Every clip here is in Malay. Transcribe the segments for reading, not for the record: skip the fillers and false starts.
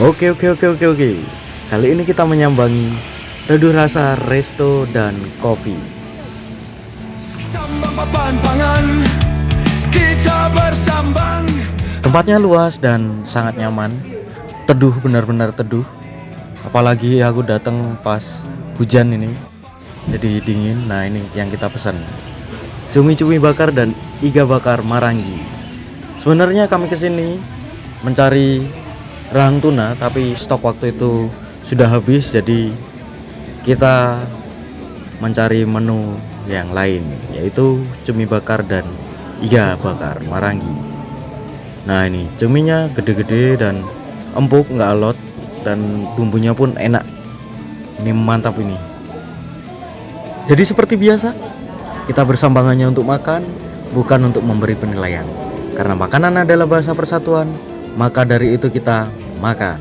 Oke oke oke oke oke. Kali ini kita menyambangi Teduh Rasa Resto dan Coffee. Sambang papan pangan, kita bersambang. Tempatnya luas dan sangat nyaman. Teduh, benar-benar teduh. Apalagi aku datang pas hujan ini, jadi dingin. Nah ini yang kita pesan, cumi-cumi bakar dan iga bakar Marangi. Sebenarnya kami kesini mencari rahang tuna, tapi stok waktu itu sudah habis, jadi kita mencari menu yang lain, yaitu cumi bakar dan iga bakar Marangi. Nah ini cuminya gede-gede dan empuk, nggak alot, dan bumbunya pun enak. Ini mantap ini. Jadi seperti biasa, kita bersambang hanya untuk makan, bukan untuk memberi penilaian. Karena makanan adalah bahasa persatuan, maka dari itu kita makan.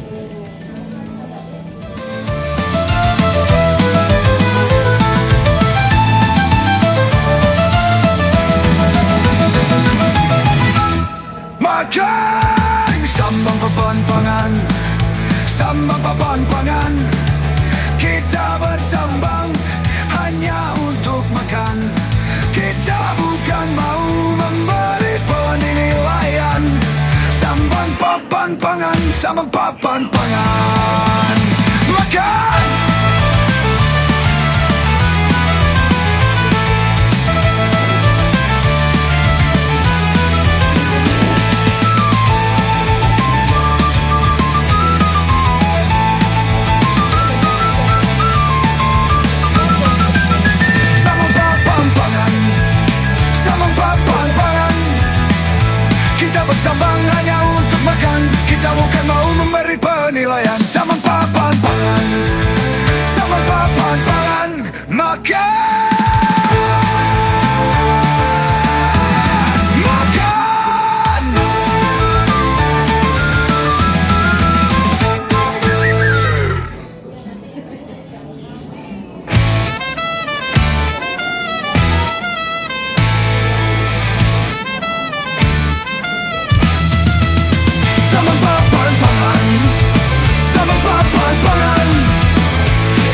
Makan sambang papan pangan, sambang papan pangan. Kita bersambang hanya untuk makan. Kita bukan mau memberi penilaian. Sambang papan pangan, sambang papan pangan. Makan. Sambang papan pangan, sambang papan pangan. Kita bersambang hanya untuk makan. Kita bukan mau memberi penilaian. Sambang papan pangan, sambang papan pangan. Makan. Makan. Sambang papan pangan, sambang papan pangan.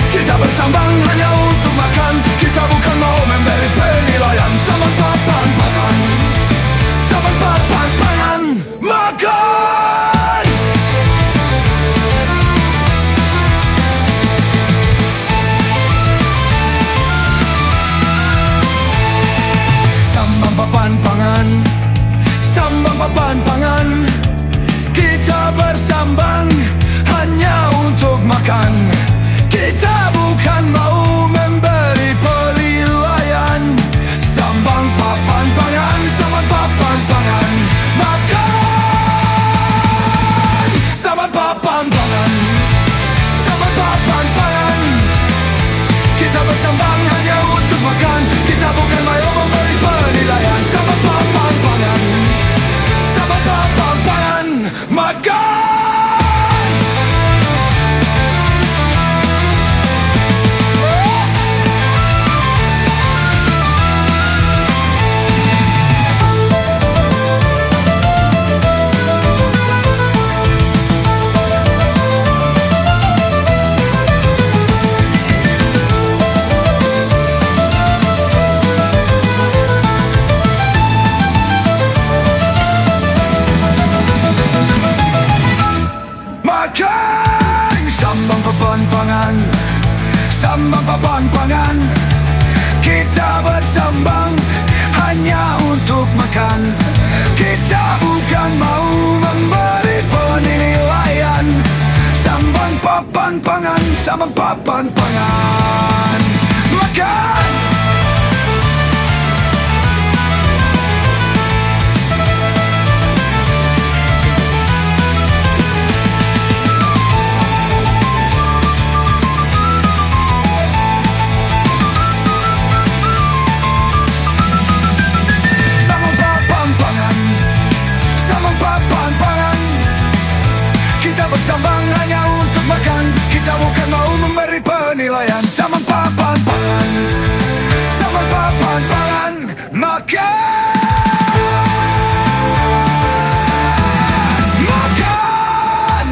Kita bersambang hanya untuk makan. Kita bukan mau memberi penilaian. Sambang papan pangan, sambang papan pangan. Makan. Sambang papan pangan, sambang papan pangan. Kita bersambang hanya untuk makan. Kita bukan mau memberi penilaian. Sambang papan pangan, sambang papan pangan. Makan. Sambang papan pangan, sambang papan pangan. Kita bersambang hanya untuk makan. Kita bukan mau memberi penilaian. Sambang papan pangan, sambang papan pangan. Makan. Makan. Sambang papan pangan, sambang papan pangan. Kita bersambang hanya untuk makan. Kita bukan mau memberi penilaian. Sambang papan pangan, sambang papan pangan. Makan. Sambang papan pangan, sambang papan pangan. Kita bersambang hanya untuk makan. Kita bukan mau memberi penilaian. Sambang papan pangan, sambang papan pangan. Makan. Makan.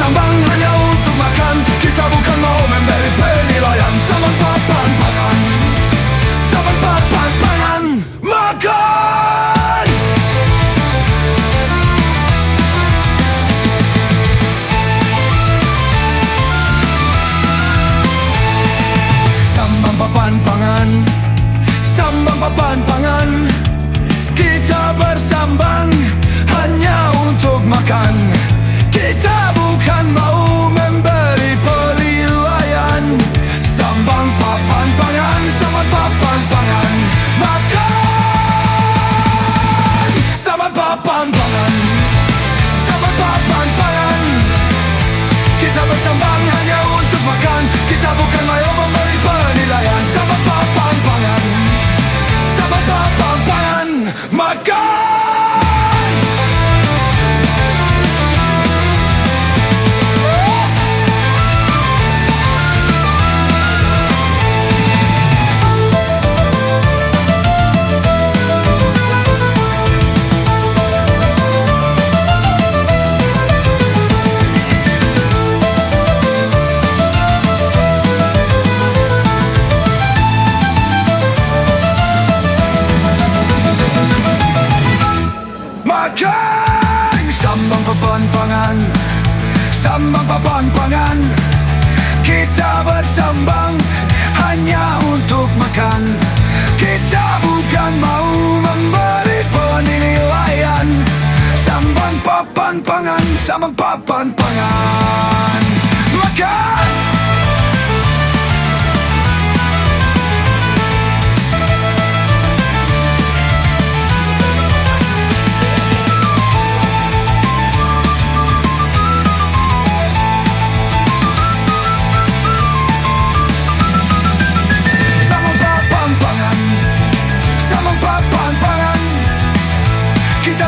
bersambang hanya untuk makan. Kita bukan mau memberi penilaian. Zaman papan pangan, zaman papan pangan, makan. Sambang papan pangan, sambang papan pangan. Kita bersambang hanya untuk makan. Kita bukan mau memberi penilaian. Sambang papan pangan, sambang papan pangan, makan. Sambang papan pangan, sambang papan pangan. Kita bersambang hanya untuk makan. Kita bukan mau memberi penilaian. Sambang papan pangan, sambang papan pangan, makan. Makan. Sambang papan pangan, sambang papan pangan. Kita bersambang hanya untuk makan. Kita bukan mau memberi penilaian. Sambang papan pangan, sambang papan pangan, makan.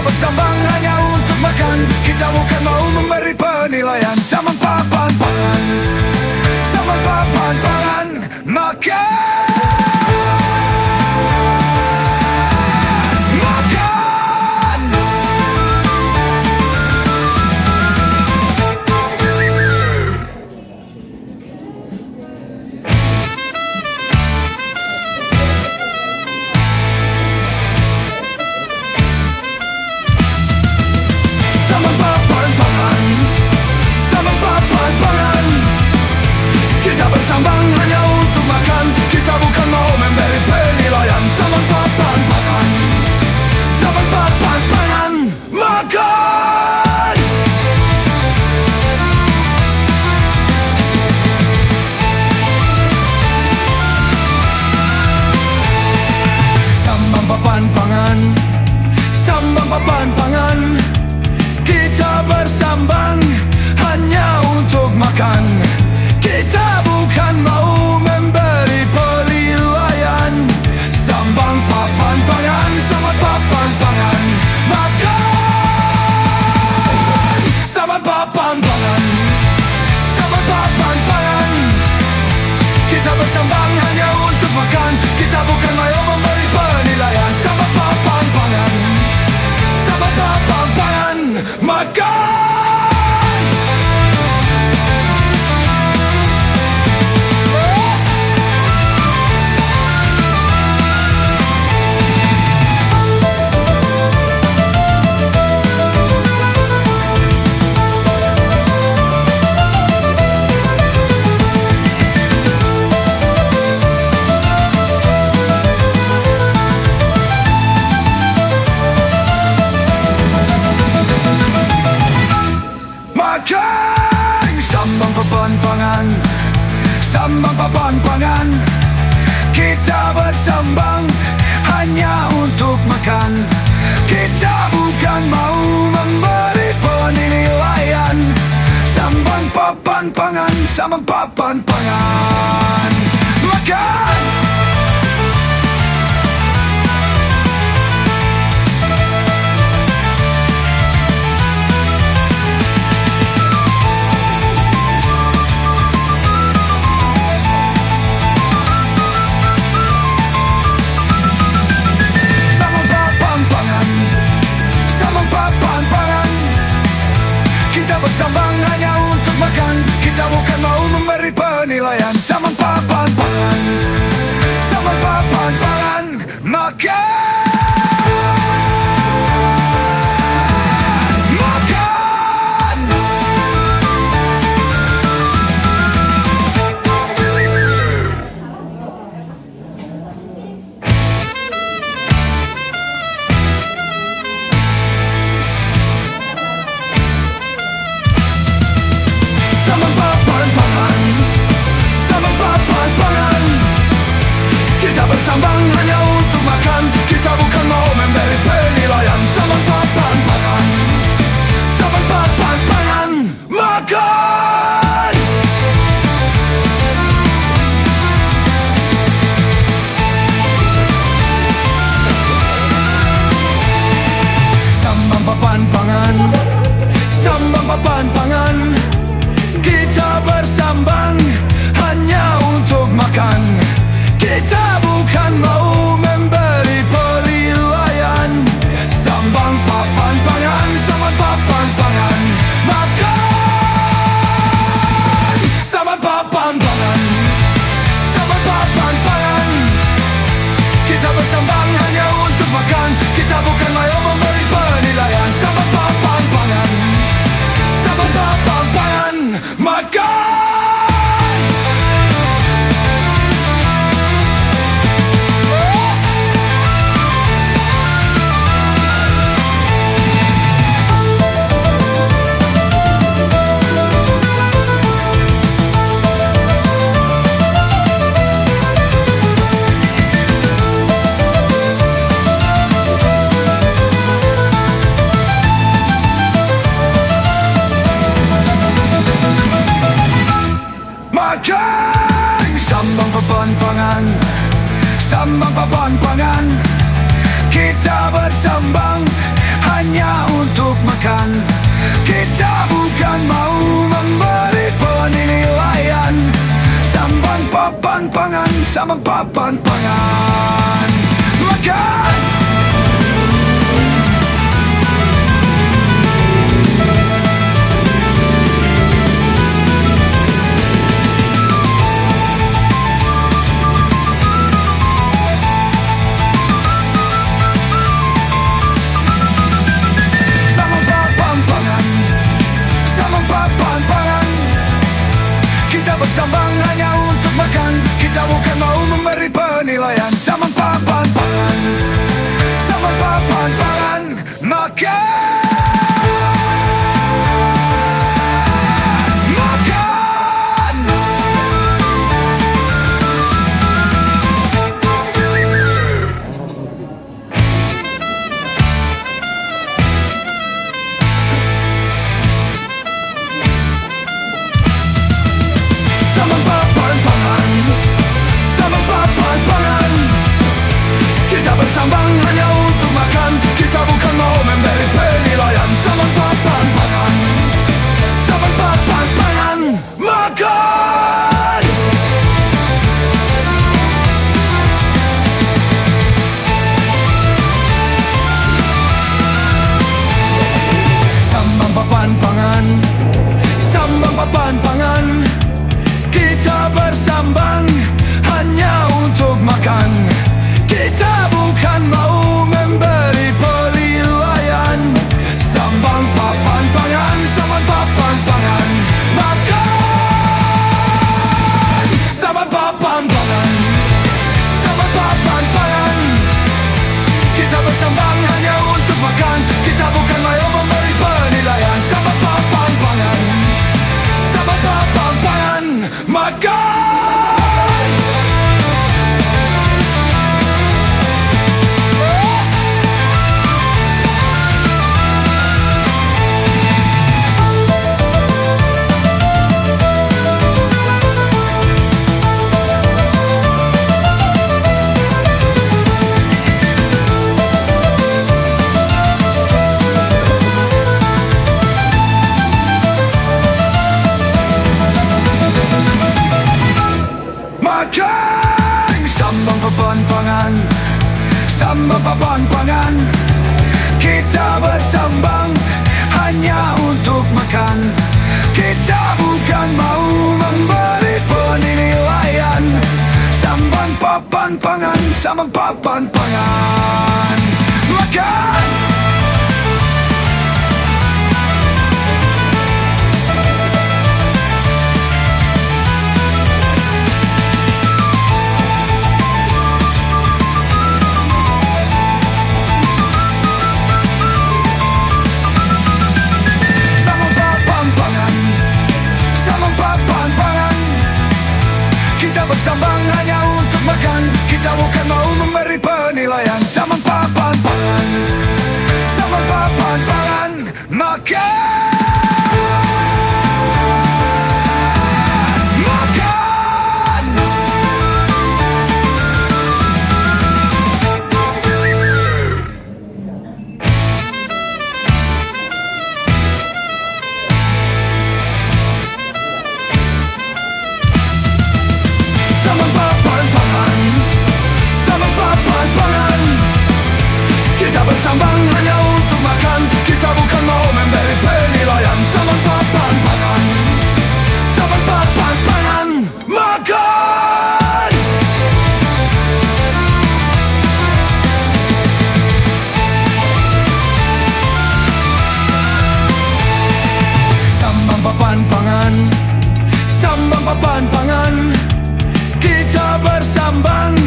Bersambang hanya untuk makan. Kita bukan mau memberi penilaian. Sambang papan pangan, sambang papan pangan, makan. Makan. Sambang papan pangan, sambang papan pangan. Kita bersambang hanya untuk makan. Kita bukan mau memberi penilaian. Sambang papan pangan, sambang papan pangan, makan. Sambang papan pangan, sambang papan pangan. Kita bersambang hanya untuk makan. Kita bukan mau memberi penilaian. Sambang papan pangan, sambang papan pangan, makan. Sambang papan pangan, sambang papan pangan. Kita bersambang hanya untuk makan. Kita bukan mau memberi penilaian. Sambang papan pangan, sambang papan pangan, makan. Sambang papan pangan, sambang papan pangan. Kita bersambang hanya untuk makan. Kita bukan mau memberi penilaian. Sambang papan pangan, sambang papan pangan, makan. Bersambang hanya untuk penilaian sama papan pangan, sama papan pangan makan. Sama papan pangan, sama papan pangan. Kita bersambang hanya untuk makan. Kita bukan mau memberi penilaian. Sama papan pangan, sama papan pangan makan. Sama papan pangan, sama papan pangan. Kita bersambang hanya untuk makan. Kita bukan mau memberi penilaian. Sambang papan pangan, sama papan pangan makan. Sama papan pangan, sama papan pangan. Kita bersambang hanya untuk makan. Kita bukan mau memberi penilaian. Sama papan pangan, sama papan pangan makan. Makan. Sambang papan pangan, sambang papan pangan. Kita bersambang hanya untuk makan. Kita bukan mau memberi penilaian. Sambang papan pangan, sambang papan pangan makan. Bersambang hanya untuk makan. Kita bukan mau memberi penilaian. Sama papan pangan, sama papan pangan makan. Makan. Sama papan pangan, sama papan pangan. Kita bersambang hanya untuk makan. Kita bukan mau memberi penilaian. Sama papan pangan, sama papan pangan makan. Sama papan pangan, sama papan pangan. Kita bersambang hanya untuk makan. Kita bukan mau memberi penilaian. Sambang papan pangan, sama papan pangan makan. Sama papan pangan, sama papan pangan. Kita bersambang hanya untuk makan. Kita bukan mau memberi penilaian. Sama papan pangan, sama papan pangan makan. Sambang papan pangan, sambang papan pangan. Kita bersambang hanya untuk makan. Kita bukan mau memberi penilaian. papan pangan, sama papan pangan. Makan sama papan pangan, sama papan pangan. Kita bersambang hanya untuk makan. Kita bukan mau memberi penilaian. Sama papan pangan, sama papan pangan. Makan, makan. Sama papan pangan, sama papan pangan. Kita bersambang hanya untuk makan. Kita bukan mau memberi penilaian. Sama papan pangan, sama papan pangan. Makan. Sama papan pangan, sama papan pangan. Kita bersambang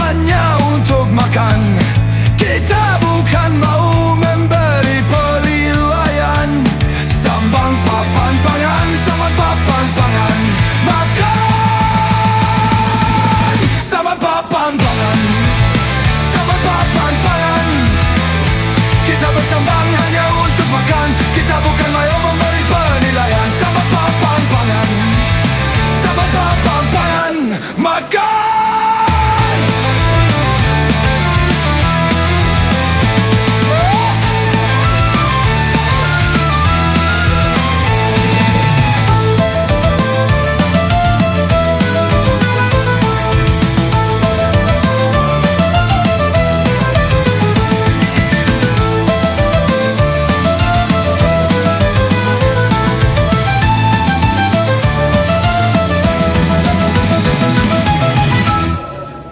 hanya untuk makan. Kita bukan mau memberi penilaian. Sambang papan pangan, sama papan pangan. Makan, sama papan pangan, sama papan pangan. Kita bersambang hanya untuk makan. Kita bukan mau memberi penilaian. Sama papan pangan, sama papan pangan. Makan.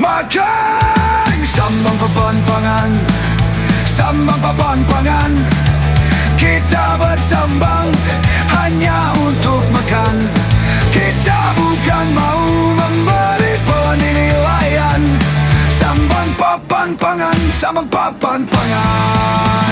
Makan, sambang papan pangan, sambang papan pangan. Kita bersambang hanya untuk makan. Kita bukan mau memberi penilaian. Sambang papan pangan, sambang papan pangan.